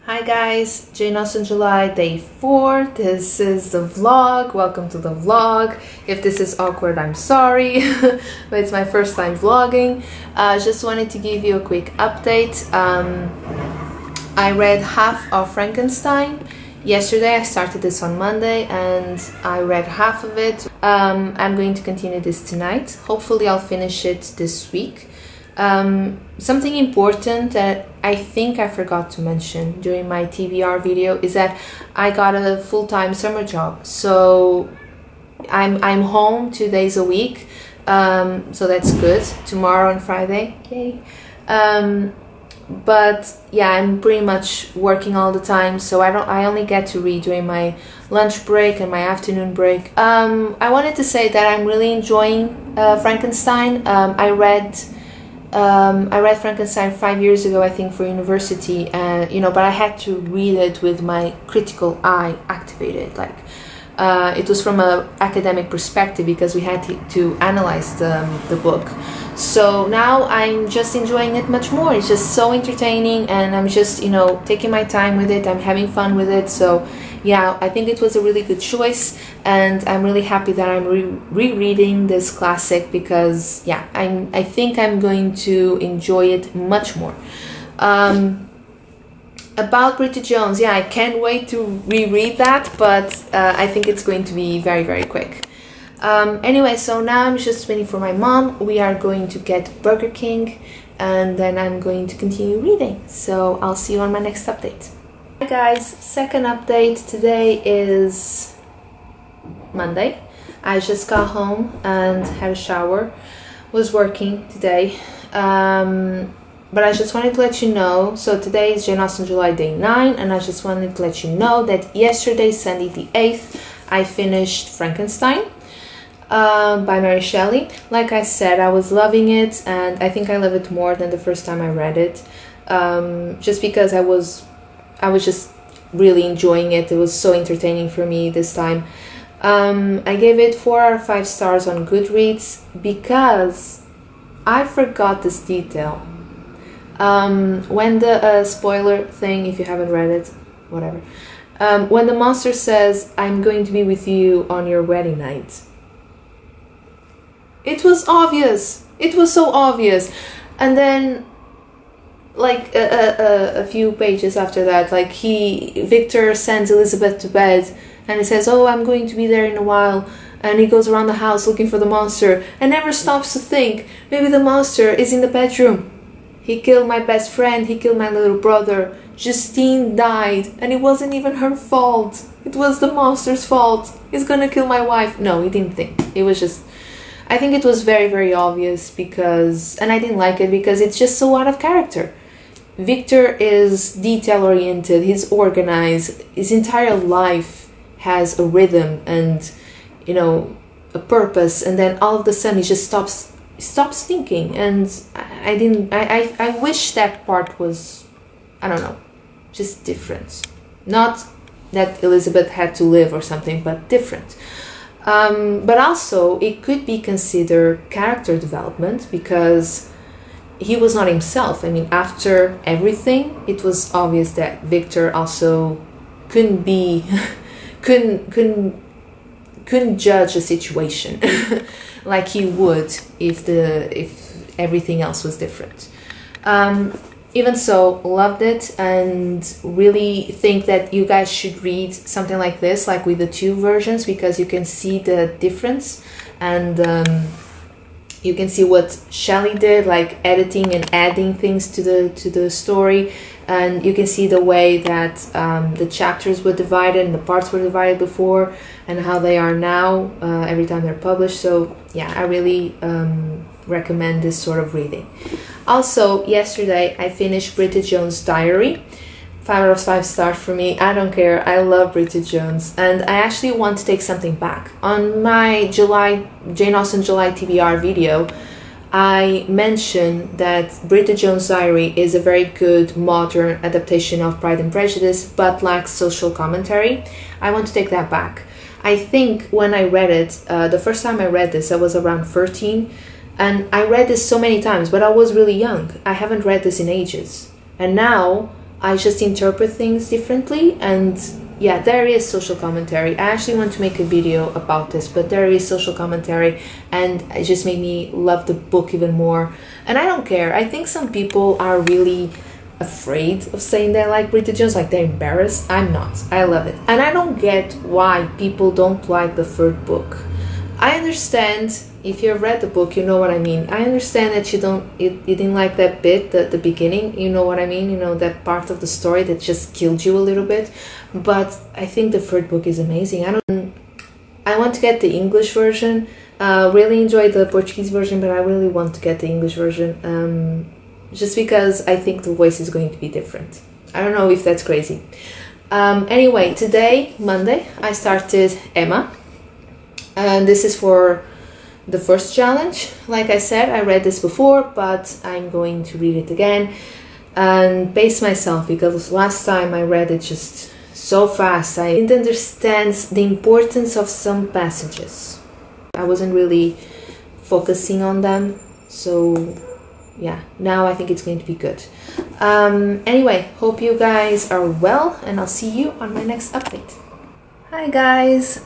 Hi guys, Jane Austen July, day 4. This is the vlog. Welcome to the vlog. If this is awkward, I'm sorry, but it's my first time vlogging. Just wanted to give you a quick update. I read half of Frankenstein. Yesterday I started this on Monday and I read half of it. I'm going to continue this tonight. Hopefully I'll finish it this week. Something important that I think I forgot to mention during my TBR video is that I got a full-time summer job. So I'm home 2 days a week. So that's good. Tomorrow and Friday. Yay. But yeah, I'm pretty much working all the time, so I only get to read during my lunch break and my afternoon break. I wanted to say that I'm really enjoying Frankenstein. I read Frankenstein 5 years ago, I think, for university, and but I had to read it with my critical eye activated. Like it was from an academic perspective because we had to analyze the book. So now I'm just enjoying it much more. It's just so entertaining, and I'm just taking my time with it. I'm having fun with it. So yeah, I think it was a really good choice, and I'm really happy that I'm rereading this classic because yeah, I think I'm going to enjoy it much more. About Bridget Jones, yeah, I can't wait to reread that, but I think it's going to be very, very quick. Anyway, so now I'm just waiting for my mom. We are going to get Burger King, and then I'm going to continue reading. So I'll see you on my next update. Hi guys, second update. Today is Monday. I just got home and had a shower. Was working today. But I just wanted to let you know, so today is Jane Austen July day 9, and I just wanted to let you know that yesterday, Sunday the 8th, I finished Frankenstein by Mary Shelley. Like I said, I was loving it, and I think I love it more than the first time I read it, just because I was just really enjoying it. It was so entertaining for me this time. I gave it 4 out of 5 stars on Goodreads because I forgot this detail. When the spoiler thing, if you haven't read it, whatever, when the monster says, "I'm going to be with you on your wedding night," it was obvious. It was so obvious. And then like a few pages after that, like Victor sends Elizabeth to bed and he says, "Oh, I'm going to be there in a while," and he goes around the house looking for the monster and never stops to think, maybe the monster is in the bedroom. He killed my best friend, he killed my little brother, Justine died, and it wasn't even her fault. It was the monster's fault. He's gonna kill my wife. No, he didn't think. It was just, I think it was very, very obvious because, and I didn't like it because it's just so out of character. Victor is detail-oriented, he's organized, his entire life has a rhythm and, a purpose, and then all of a sudden he just stops thinking, and I wish that part was, I don't know, just different. Not that Elizabeth had to live or something, but different. But also it could be considered character development because he was not himself. I mean, after everything, it was obvious that Victor also couldn't judge a situation like he would if everything else was different. Even so, loved it, and really think that you guys should read something like this, like with the 2 versions, because you can see the difference, and you can see what Shelley did, like editing and adding things to the story, and you can see the way that the chapters were divided and the parts were divided before and how they are now every time they're published. So yeah, I really recommend this sort of reading. Also, yesterday I finished Bridget Jones' Diary. 5 out of 5 stars for me. I don't care. I love Bridget Jones, and I actually want to take something back. On my Jane Austen July TBR video, I mentioned that Bridget Jones' Diary is a very good modern adaptation of Pride and Prejudice, but lacks social commentary. I want to take that back. I think when I read it, the first time I read this, I was around 13, and I read this so many times, but I was really young. I haven't read this in ages. And now I just interpret things differently. And yeah, there is social commentary. I actually want to make a video about this, but there is social commentary, and it just made me love the book even more. And I don't care. I think some people are really afraid of saying they like Bridget Jones, like they're embarrassed. I'm not. I love it. And I don't get why people don't like the third book. I understand, if you've read the book, you know what I mean. I understand that you didn't like that bit, the beginning, you know what I mean, you know, that part of the story that just killed you a little bit. But I think the third book is amazing. I want to get the English version. Really enjoyed the Portuguese version, but I really want to get the English version. Just because I think the voice is going to be different. I don't know if that's crazy. Anyway, today, Monday, I started Emma. And this is for the first challenge. Like I said, I read this before, but I'm going to read it again and pace myself, because last time I read it just so fast. I didn't understand the importance of some passages. I wasn't really focusing on them. So yeah, now I think it's going to be good. Anyway, hope you guys are well, and I'll see you on my next update. Hi guys,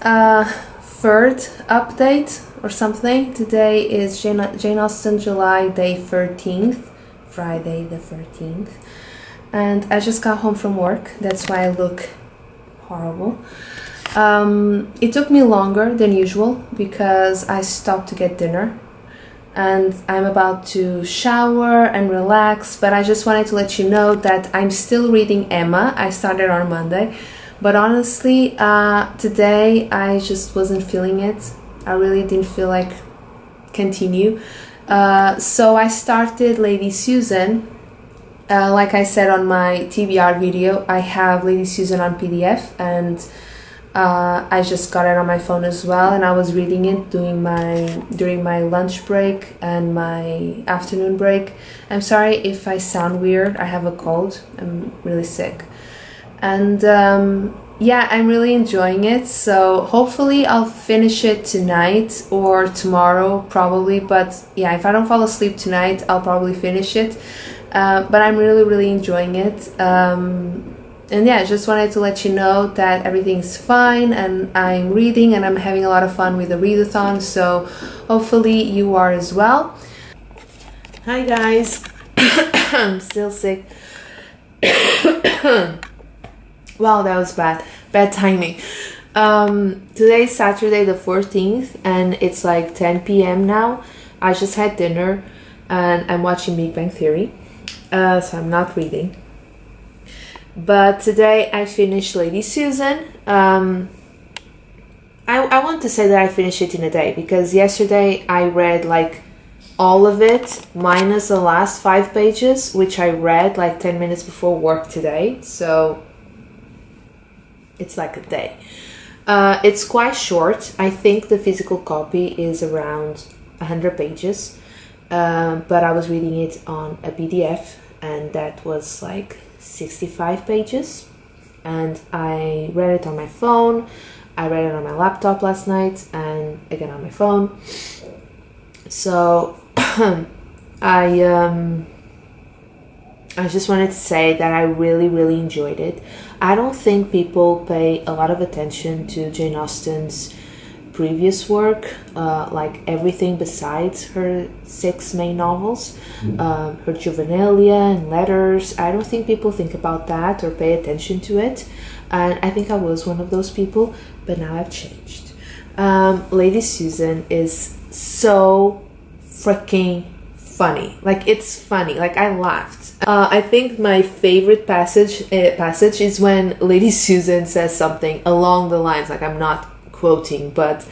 third update or something. Today is Jane Austen July day 13th, Friday the 13th, and I just got home from work. That's why I look horrible. It took me longer than usual because I stopped to get dinner, and I'm about to shower and relax, but I just wanted to let you know that I'm still reading Emma. I started on Monday, but honestly, today I just wasn't feeling it. I really didn't feel like continue. So I started Lady Susan. Like I said on my TBR video, I have Lady Susan on PDF, and I just got it on my phone as well, and I was reading it during my lunch break and my afternoon break. I'm sorry if I sound weird. I have a cold. I'm really sick. And yeah, I'm really enjoying it, so hopefully I'll finish it tonight or tomorrow probably, but yeah, if I don't fall asleep tonight, I'll probably finish it. But I'm really enjoying it, and yeah, I just wanted to let you know that everything's fine, and I'm reading and I'm having a lot of fun with the readathon, so hopefully you are as well. Hi guys, I'm still sick. Wow, that was bad timing. Today's Saturday the 14th, and it's like 10 p.m. now. I just had dinner and I'm watching Big Bang Theory, so I'm not reading. But today I finished Lady Susan. I want to say that I finished it in a day, because yesterday I read like all of it minus the last 5 pages, which I read like 10 minutes before work today, so it's like a day. It's quite short. I think the physical copy is around 100 pages, but I was reading it on a PDF, and that was like 65 pages, and I read it on my phone. I read it on my laptop last night, and again on my phone. So I just wanted to say that I really enjoyed it. I don't think people pay a lot of attention to Jane Austen's previous work, like everything besides her 6 main novels, her juvenilia and letters. I don't think people think about that or pay attention to it, and I think I was one of those people, but now I've changed. Lady Susan is so freaking funny. Like, it's funny. Like, I laughed. I think my favorite passage is when Lady Susan says something along the lines, like, I'm not quoting, but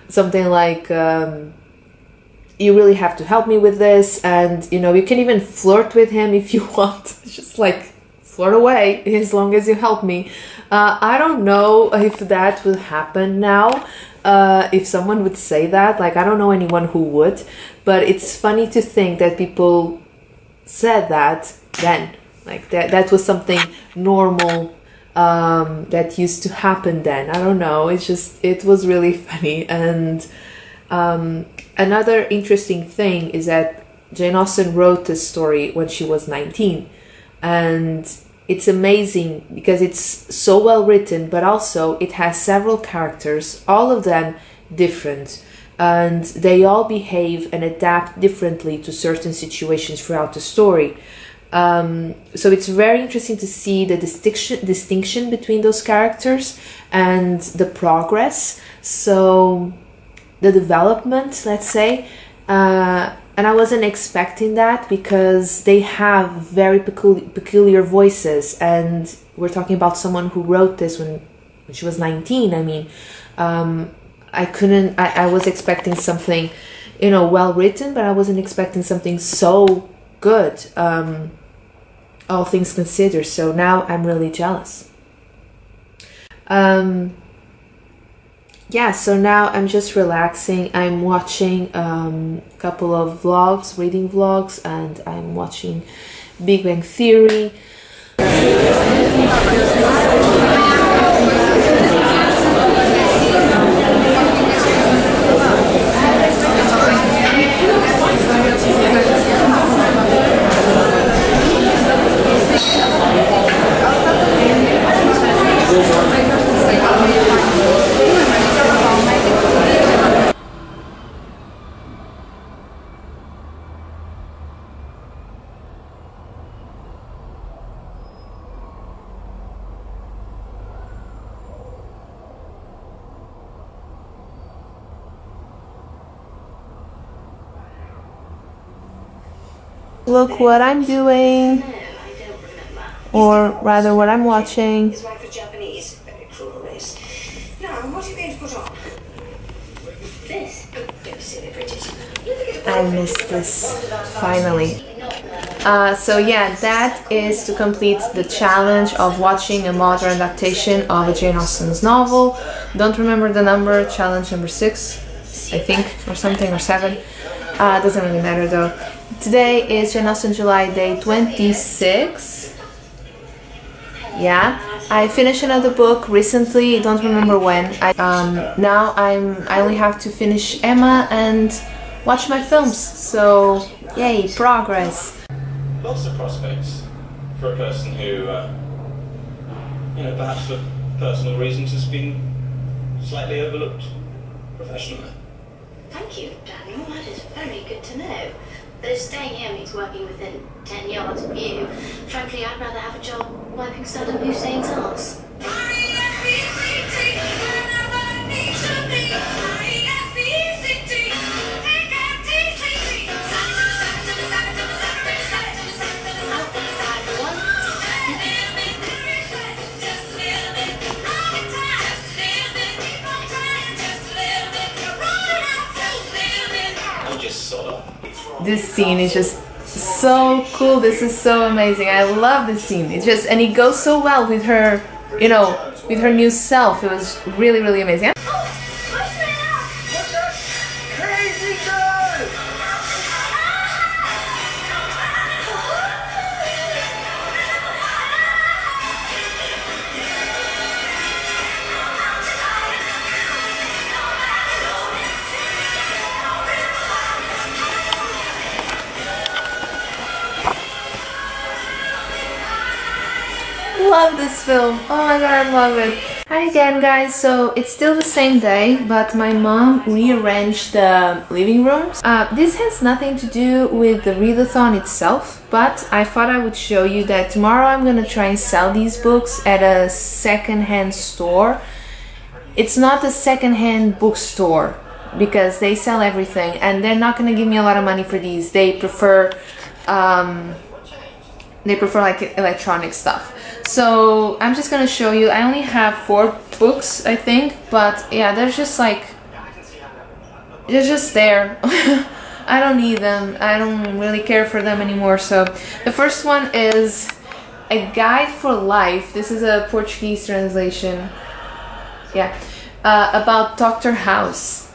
something like, you really have to help me with this, and you know, you can even flirt with him if you want. Just like flirt away as long as you help me. I don't know if that would happen now, if someone would say that. Like, I don't know anyone who would, but it's funny to think that people said that then, like that was something normal, that used to happen then. I don't know, it was really funny. And another interesting thing is that Jane Austen wrote this story when she was 19, and it's amazing because it's so well written, but also it has several characters, all of them different, and they all behave and adapt differently to certain situations throughout the story. So it's very interesting to see the distinction between those characters and the progress, so the development, let's say. And I wasn't expecting that because they have very peculiar voices, and we're talking about someone who wrote this when she was 19. I mean, I was expecting something, you know, well written, but I wasn't expecting something so good, all things considered. So now I'm really jealous. Yeah, so now I'm just relaxing. I'm watching a couple of vlogs, reading vlogs, and I'm watching Big Bang Theory. Look what I'm doing, or rather what I'm watching. I missed this, finally. So yeah, that is to complete the challenge of watching a modern adaptation of a Jane Austen's novel. Don't remember the number, challenge number 6, I think, or something, or 7. Doesn't really matter though. Today is Jane Austen July day 26. Yeah, I finished another book recently, don't remember when. Now I only have to finish Emma and watch my films, so yay, progress. Lots of prospects for a person who, you know, perhaps for personal reasons has been slightly overlooked professionally. Thank you, Daniel. That is very good to know. But if staying here means working within 10 yards of you, frankly, I'd rather have a job wiping Saddam Hussein's ass. This scene is just so cool. This is so amazing. I love this scene. It's just, and it goes so well with her, you know, with her new self. It was really, really amazing. Love this film. Oh my god, I love it. Hi again, guys. So it's still the same day, but my mom rearranged the living rooms. This has nothing to do with the readathon itself, but I thought I would show you that tomorrow I'm gonna try and sell these books at a second-hand store. It's not a second-hand bookstore because they sell everything, and they're not gonna give me a lot of money for these. They prefer like electronic stuff. So I'm just gonna show you. I only have 4 books, I think, but yeah, they're just like, they're just there. I don't need them. I don't really care for them anymore. So the first one is A Guide for Life. This is a Portuguese translation. Yeah, about Dr. House.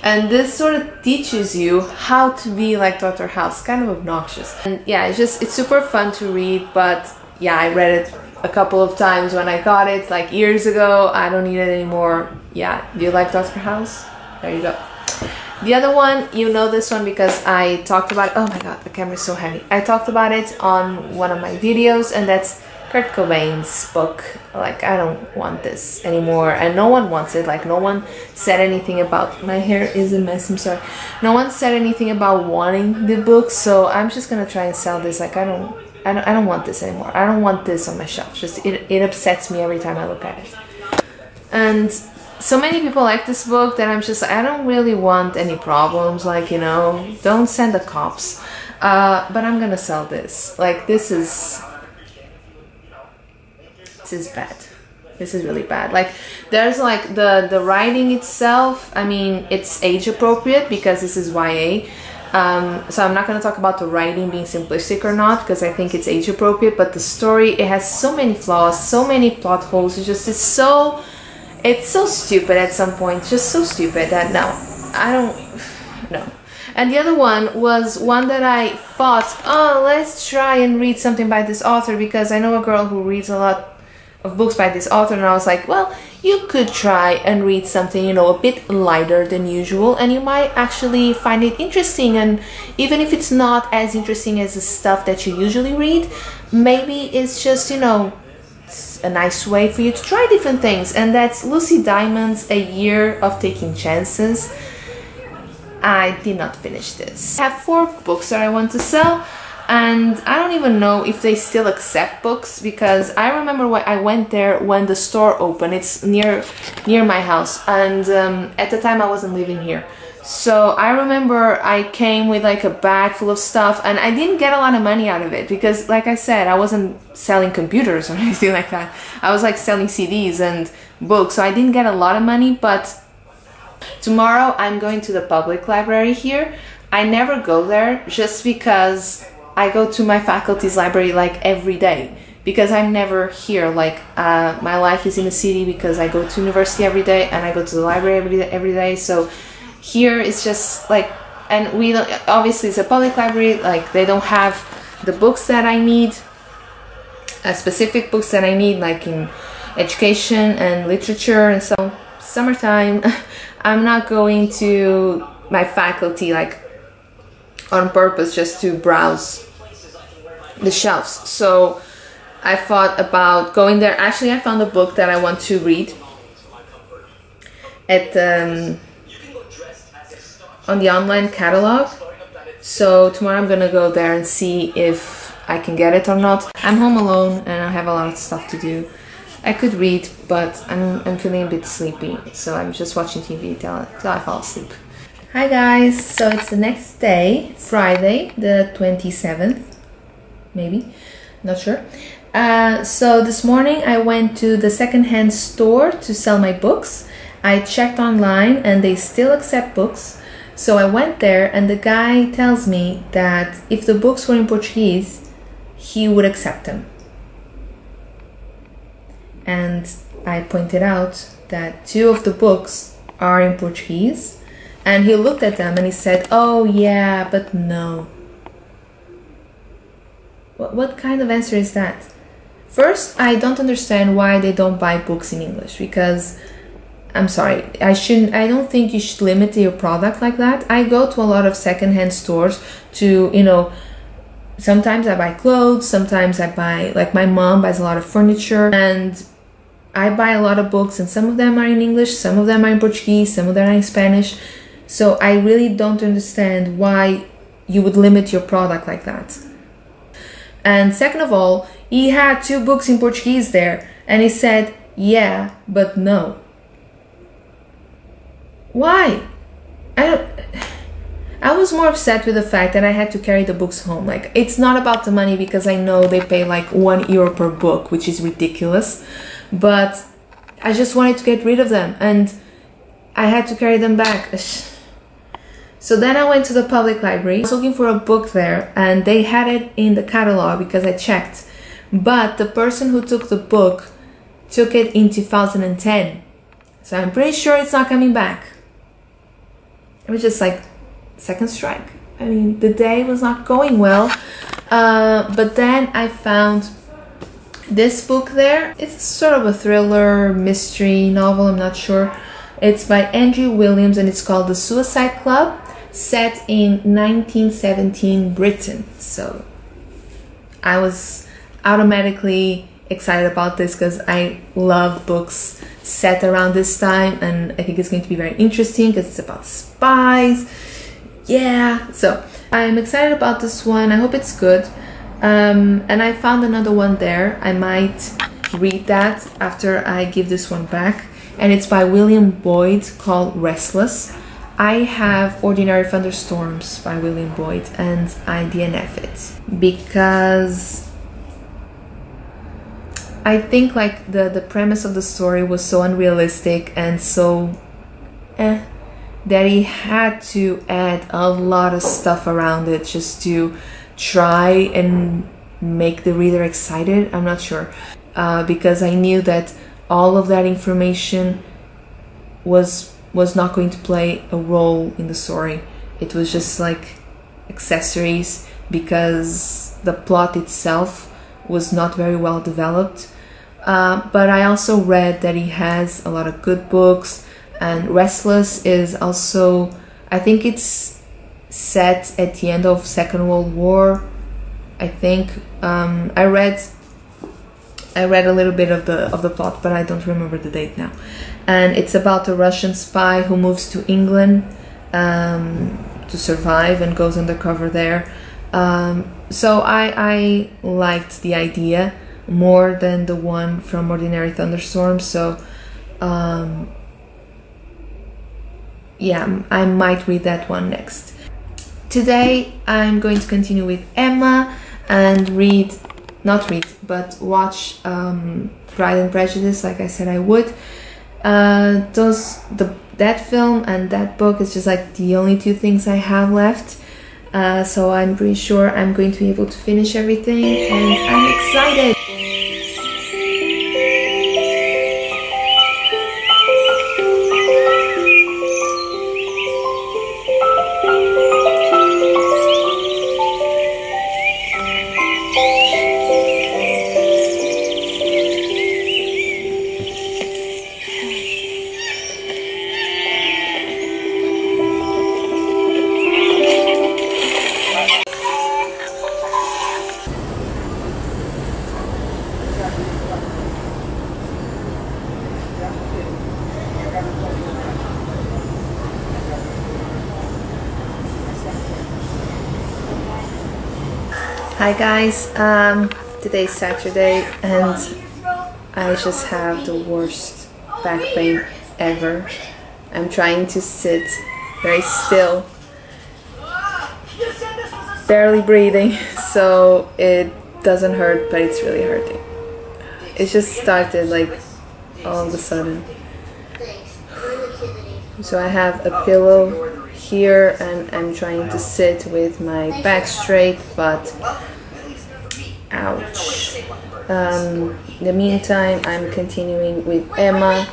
And this sort of teaches you how to be like Dr. House. Kind of obnoxious. And yeah, it's super fun to read, but yeah, I read it a couple of times when I got it, like years ago. I don't need it anymore. Yeah, do you like Dr. House? There you go. The other one, you know this one because I talked about it. Oh my god, the camera is so heavy. I talked about it on one of my videos, and that's Kurt Cobain's book. Like, I don't want this anymore, and no one wants it. Like, no one said anything about, my hair is a mess, I'm sorry. No one said anything about wanting the book, so I'm just gonna try and sell this. Like, I don't want this anymore. I don't want this on my shelf. Just it upsets me every time I look at it. And so many people like this book that I'm just, I don't really want any problems. Like, you know, don't send the cops. But I'm gonna sell this. Like, this is bad. This is really bad. Like, there's like the writing itself, I mean, it's age appropriate because this is YA. So I'm not going to talk about the writing being simplistic or not, because I think it's age appropriate, but the story, it has so many flaws, so many plot holes. It's so stupid at some point, just so stupid that no. And the other one was one that I thought, oh, let's try and read something by this author, because I know a girl who reads a lot of books by this author, and I was like, well, you could try and read something, you know, a bit lighter than usual, and you might actually find it interesting. And even if it's not as interesting as the stuff that you usually read, maybe it's just, you know, a nice way for you to try different things. And that's Lucy Diamond's A Year of Taking Chances. I did not finish this. I have 4 books that I want to sell, and I don't even know if they still accept books, because I remember when I went there when the store opened. It's near my house, and at the time I wasn't living here. So I remember I came with like a bag full of stuff, and I didn't get a lot of money out of it because, like I said, I wasn't selling computers or anything like that. I was like selling CDs and books, so I didn't get a lot of money. But tomorrow I'm going to the public library here. I never go there just because I go to my faculty's library like every day, because I'm never here. Like, my life is in the city because I go to university every day and I go to the library every day. So here it's just like, and we don't, obviously it's a public library, like they don't have the books that I need, specific books that I need, like in education and literature. And so summertime, I'm not going to my faculty like on purpose just to browse the shelves. So I thought about going there. Actually, I found a book that I want to read at on the online catalog. So tomorrow I'm gonna go there and see if I can get it or not. I'm home alone and I have a lot of stuff to do. I could read, but I'm feeling a bit sleepy, so I'm just watching TV till I fall asleep. Hi guys, so it's the next day, Friday the 27th, maybe, not sure. So this morning I went to the secondhand store to sell my books. I checked online and they still accept books. So I went there and the guy tells me that if the books were in Portuguese, he would accept them. And I pointed out that 2 of the books are in Portuguese. And he looked at them and he said, oh yeah, but no. What kind of answer is that? First, I don't understand why they don't buy books in English, because I'm sorry, I don't think you should limit your product like that. I go to a lot of secondhand stores to, you know, sometimes I buy clothes, sometimes I buy, like my mom buys a lot of furniture, and I buy a lot of books, and some of them are in English, some of them are in Portuguese, some of them are in Spanish. So I really don't understand why you would limit your product like that. And second of all, he had 2 books in Portuguese there, and he said, yeah, but no. Why? I was more upset with the fact that I had to carry the books home. Like, it's not about the money, because I know they pay like €1 per book, which is ridiculous. But I just wanted to get rid of them, and I had to carry them back. So then I went to the public library. I was looking for a book there, and they had it in the catalog because I checked. But the person who took the book took it in 2010. So I'm pretty sure it's not coming back. It was just like, second strike. I mean, the day was not going well. But then I found this book there. It's sort of a thriller, mystery novel, I'm not sure. It's by Andrew Williams, and it's called The Suicide Club, set in 1917 Britain. So I was automatically excited about this because I love books set around this time, and I think it's going to be very interesting because it's about spies. Yeah, so I'm excited about this one. I hope it's good. And I found another one there. I might read that after I give this one back, and it's by William Boyd, called Restless. I have Ordinary Thunderstorms by William Boyd, and I DNF it because I think like the premise of the story was so unrealistic and so that he had to add a lot of stuff around it just to try and make the reader excited. I'm not sure, because I knew that all of that information was not going to play a role in the story. It was just like accessories, because the plot itself was not very well developed. But I also read that he has a lot of good books, and Restless is also, I think it's set at the end of Second World War, I think. I read a little bit of the plot, but I don't remember the date now. And it's about a Russian spy who moves to England to survive and goes undercover there. So I liked the idea more than the one from Ordinary Thunderstorms. So yeah, I might read that one next. Today I'm going to continue with Emma and but watch Pride and Prejudice, like I said I would. That film and that book is just like the only two things I have left. So I'm pretty sure I'm going to be able to finish everything, and I'm excited. Hi guys, today's Saturday and I just have the worst back pain ever. I'm trying to sit very still, barely breathing, so it doesn't hurt, but it's really hurting. It just started like all of a sudden. So I have a pillow here and I'm trying to sit with my back straight, but ouch. In the meantime, I'm continuing with Emma.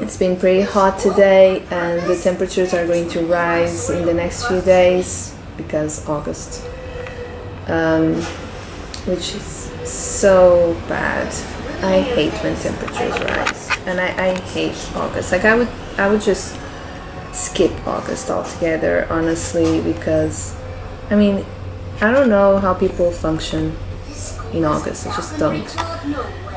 It's been pretty hot today and the temperatures are going to rise in the next few days because August, which is so bad. I hate when temperatures rise, and I hate August. Like I would just skip August altogether, honestly, because I mean, I don't know how people function in August. I just don't.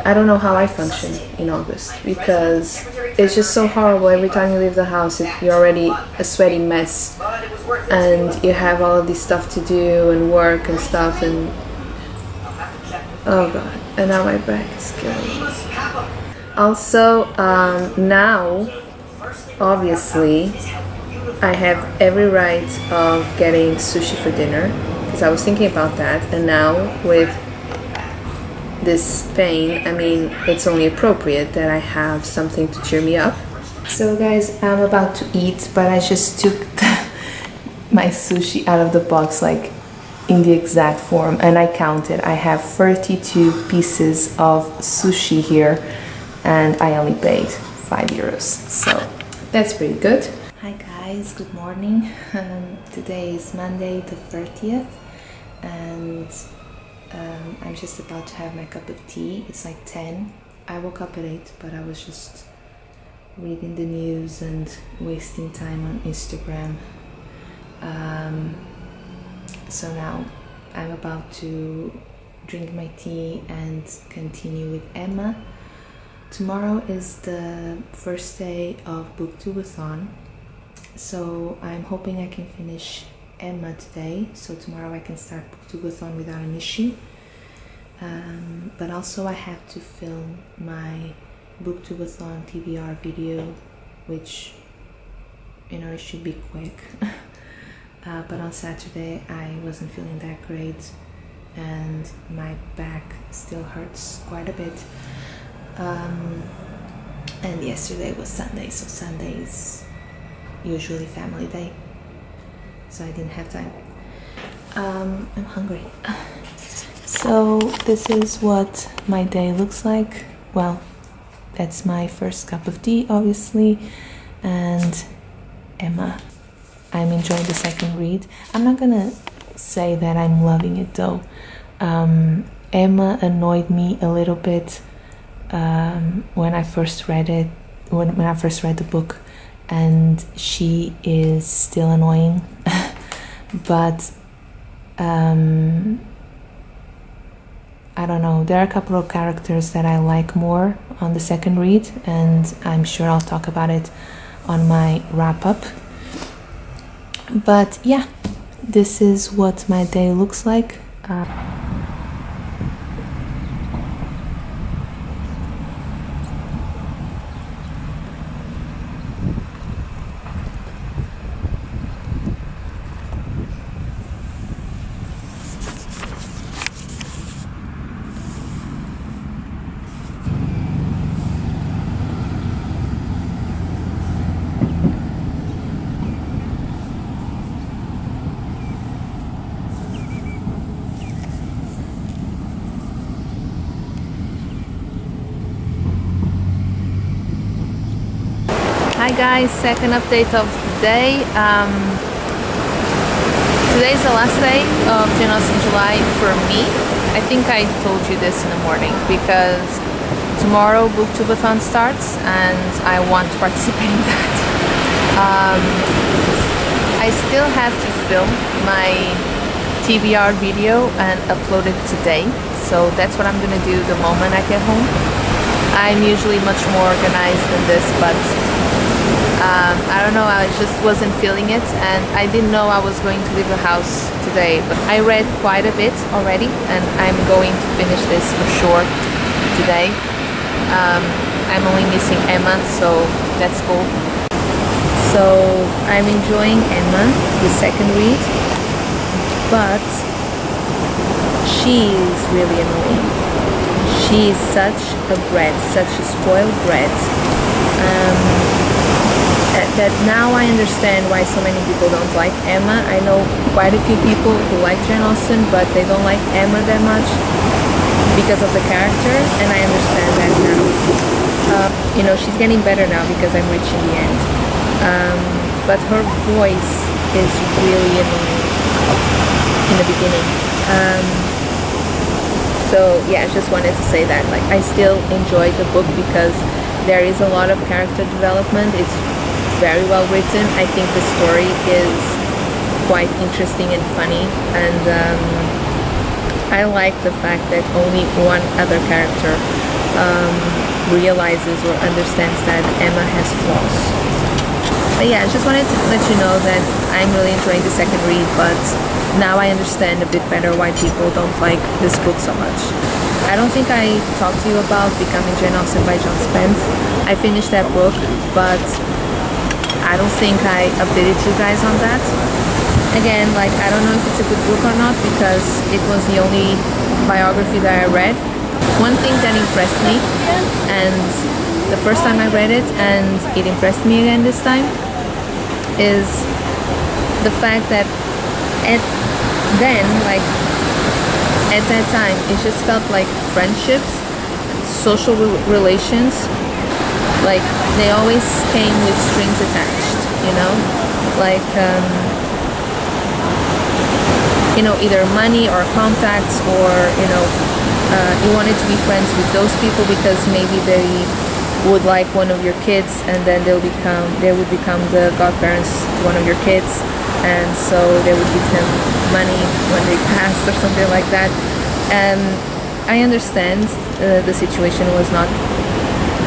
I don't know how I function in August because it's just so horrible. Every time you leave the house, you're already a sweaty mess, and you have all of this stuff to do and work and stuff, and oh god, and now my back is killing me. Also, now, obviously, I have every right of getting sushi for dinner, because I was thinking about that, and now with this pain, I mean, it's only appropriate that I have something to cheer me up. So guys, I'm about to eat, but I just took my sushi out of the box, like in the exact form, and I counted. I have 32 pieces of sushi here, and I only paid €5, so that's pretty good. Hi guys, good morning. Today is Monday the 30th, and I'm just about to have my cup of tea. It's like 10. I woke up at 8, but I was just reading the news and wasting time on Instagram. So now I'm about to drink my tea and continue with Emma. Tomorrow is the first day of Booktubeathon, so I'm hoping I can finish Emma today, so tomorrow I can start Booktubeathon without an issue. But also I have to film my Booktubeathon TBR video, which, you know, it should be quick. But on Saturday I wasn't feeling that great and my back still hurts quite a bit. And yesterday was Sunday, so Sunday is usually family day, so I didn't have time. I'm hungry. So this is what my day looks like. Well, that's my first cup of tea, obviously, and Emma. I'm enjoying the second read. I'm not gonna say that I'm loving it though. Emma annoyed me a little bit when I first read it, when I first read the book, and she is still annoying. But I don't know, there are a couple of characters that I like more on the second read, and I'm sure I'll talk about it on my wrap-up. But yeah, this is what my day looks like. Hi guys, second update of the day. Today's the last day of Jane Austen July for me. I think I told you this in the morning because tomorrow Booktubeathon starts and I want to participate in that. I still have to film my TBR video and upload it today, so that's what I'm gonna do the moment I get home. I'm usually much more organized than this, but I don't know, I just wasn't feeling it, and I didn't know I was going to leave the house today, but I read quite a bit already and I'm going to finish this for sure today. I'm only missing Emma, so that's cool. So I'm enjoying Emma, the second read, but she is really annoying. She is such a brat, such a spoiled brat. That now I understand why so many people don't like Emma. I know quite a few people who like Jane Austen, but they don't like Emma that much because of the character, and I understand that now. You know, she's getting better now because I'm reaching the end. But her voice is really annoying in the beginning. So yeah, I just wanted to say that. Like, I still enjoy the book because there is a lot of character development. It's very well written. I think the story is quite interesting and funny, and I like the fact that only one other character realizes or understands that Emma has flaws. But yeah, I just wanted to let you know that I'm really enjoying the second read, but now I understand a bit better why people don't like this book so much. I don't think I talked to you about Becoming Jane Austen by John Spence. I finished that book, but I don't think I updated you guys on that. Again, like, I don't know if it's a good book or not because it was the only biography that I read. One thing that impressed me, and the first time I read it and it impressed me again this time, is the fact that at that time it just felt like friendships, social relations, like they always came with strings attached, you know, like you know, either money or contacts, or you know, you wanted to be friends with those people because maybe they would like one of your kids, and then they would become the godparents to one of your kids, and so they would give them money when they passed or something like that. I understand the situation was not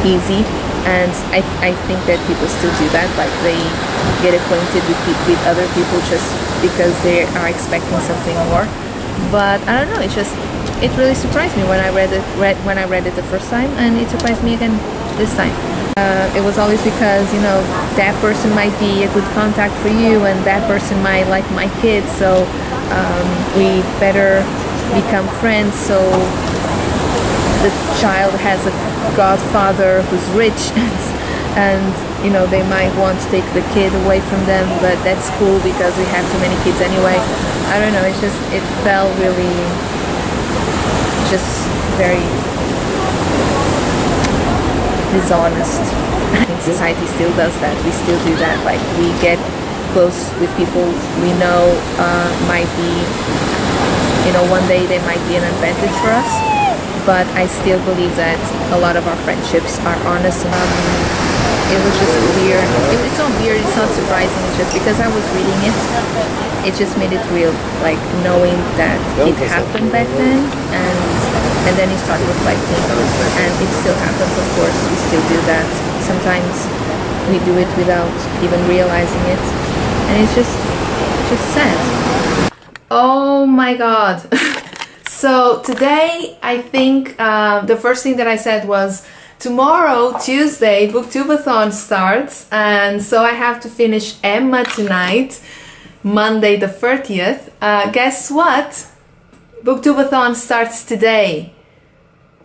easy, and I think that people still do that, like they get acquainted with other people just because they are expecting something more. But I don't know, it really surprised me when I read it the first time, and it surprised me again this time. It was always because, you know, that person might be a good contact for you, and that person might like my kids, so we better become friends. So the child has a godfather who's rich, and you know, they might want to take the kid away from them, but that's cool because we have too many kids anyway. I don't know, it felt really just very dishonest. I think society still does that. We still do that. Like, we get close with people we know might be, you know, one day they might be an advantage for us, but I still believe that a lot of our friendships are honest. It was just weird. It's not weird, it's not surprising, it's just because I was reading it just made it real, like knowing that it happened back then, and then you start reflecting, and it still happens, of course. We still do that. Sometimes we do it without even realizing it, and it's just sad. Oh my god. So today, I think the first thing that I said was, tomorrow, Tuesday, Booktubeathon starts, and so I have to finish Emma tonight, Monday the 30th. Guess what? Booktubeathon starts today.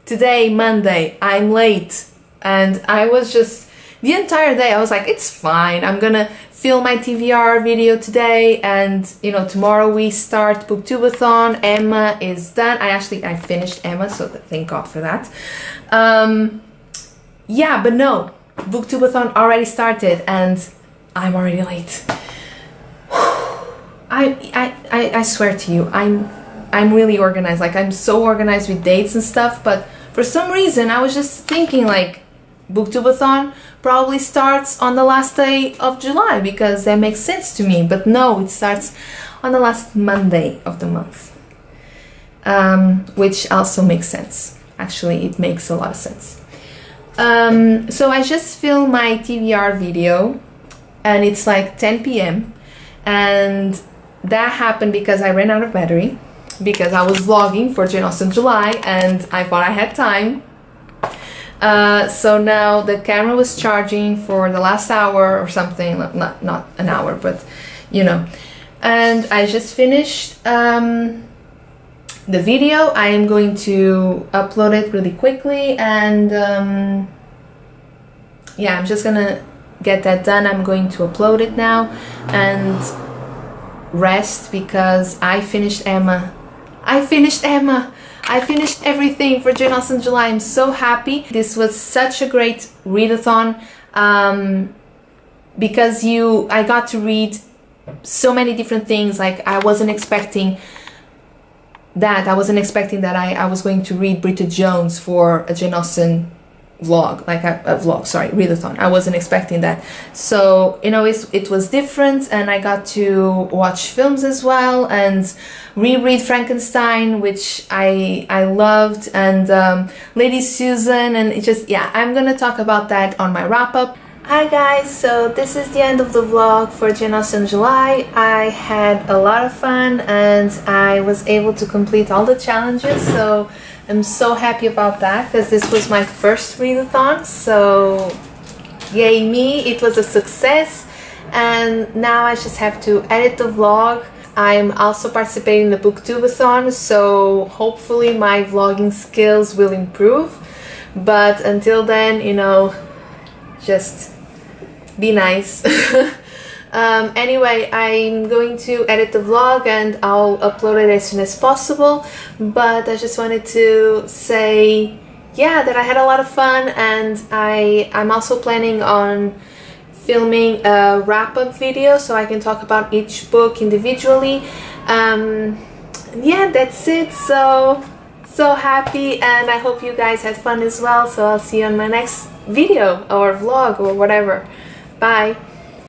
Today, Monday. I'm late. And I was just, the entire day, I was like, it's fine. I'm gonna film my TVR video today, and you know, tomorrow we start Booktubeathon. Emma is done. I finished Emma, so thank God for that. Yeah, but no, Booktubeathon already started and I'm already late. I swear to you, I'm really organized. Like, I'm so organized with dates and stuff, but for some reason I was just thinking like Booktubeathon probably starts on the last day of July because that makes sense to me, but no, it starts on the last Monday of the month, which also makes sense. Actually, it makes a lot of sense. So I just filmed my TVR video, and it's like 10 p.m. and that happened because I ran out of battery, because I was vlogging for Jane Austen July and I thought I had time. So now the camera was charging for the last hour or something, not an hour, but you know. And I just finished the video. I am going to upload it really quickly, and yeah, I'm just gonna get that done. I'm going to upload it now and rest because I finished Emma. I finished everything for Jane Austen July. I'm so happy. This was such a great readathon because I got to read so many different things. Like, I wasn't expecting that. I wasn't expecting that I was going to read Bridget Jones for a Jane Austen vlog, like a vlog, sorry, readathon. I wasn't expecting that. So, you know, it was different, and I got to watch films as well and reread Frankenstein, which I loved, and Lady Susan, and it just, yeah, I'm gonna talk about that on my wrap-up. Hi guys, so this is the end of the vlog for Jane Austen July. I had a lot of fun and I was able to complete all the challenges, so I'm so happy about that because this was my first readathon, so yay me, it was a success. And now I just have to edit the vlog. I'm also participating in the Booktubeathon, so hopefully my vlogging skills will improve, but until then, you know, just be nice. Anyway, I'm going to edit the vlog and I'll upload it as soon as possible, but I just wanted to say, yeah, that I had a lot of fun, and I'm also planning on filming a wrap-up video so I can talk about each book individually. Yeah, that's it. So happy, and I hope you guys had fun as well. So I'll see you on my next video or vlog or whatever. Bye.